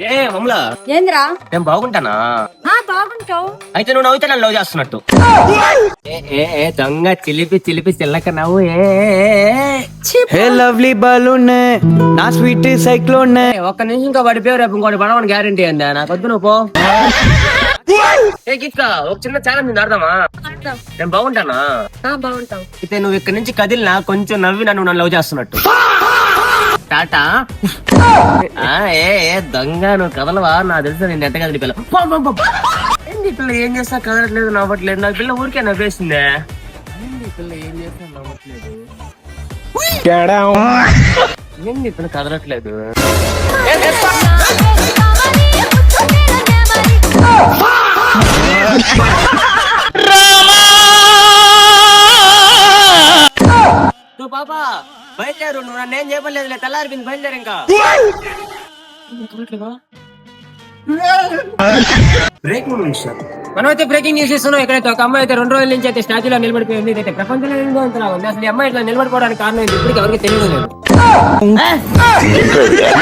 ఏ మమ్మలా ఏంద్రా? నేను బాగుంటానా? బాగుంటావు. అయితే నువ్వు నవ్వుతే నన్ను లవ్ చేస్తున్నట్టు. దొంగ చిలిపి చిలిపి చిల్లక నవ్వు. హే లవ్లీ బలూన్ నా స్వీట్ సైక్లోన్. ఒక్క నిమిషం ఇంకా పడిపోయావు, రేపు ఇంకోటి పడవని గ్యారంటీ అందా? నాకు వద్దు, నువ్వు పో. ఏ గీత, ఒక చిన్న ఛాలెంజ్ ఆడదామా? నేను బాగుంటానా? బాగుంటావు. అయితే నువ్వు ఇక్కడ నుంచి కదిలినా కొంచెం నవ్వి నన్ను లవ్ చేస్తున్నట్టు. టాటా. ఏ దొంగ, నువ్వు కదలవా? నా తెలుసు నేను ఎంత కదిలి పిల్ల. ఏంది పిల్ల ఏం చేస్తా కదలట్లేదు, నవ్వట్లేదు. నాకు పిల్ల ఊరికే నవ్వేసిందే. ఏంది పిల్ల ఏం చేస్తా నవ్వట్లేదు, ఏంది పిల్ల కదలట్లేదు. నువ్వు పాప బయలుదేరు, నువ్వు నన్ను ఏం చేయలేదు. తెల్లారిపోయింది, బయలుదేరు ఇంకా. Breaking news. మనమైతే బ్రేకింగ్ న్యూస్ ఇస్తున్నాం. ఇక్కడైతే ఒక అమ్మాయి అయితే 2 రోజుల నుంచి అయితే స్టాచ్యూలో నిలబడిపోయింది. అయితే ప్రపంచంలో ఏందో అంతలా ఉంది. అసలు ఈ అమ్మాయి ఇట్లా నిలబడిపోవడానికి కారణం ఇప్పటికి ఎవరికి తెలియదు లేదు.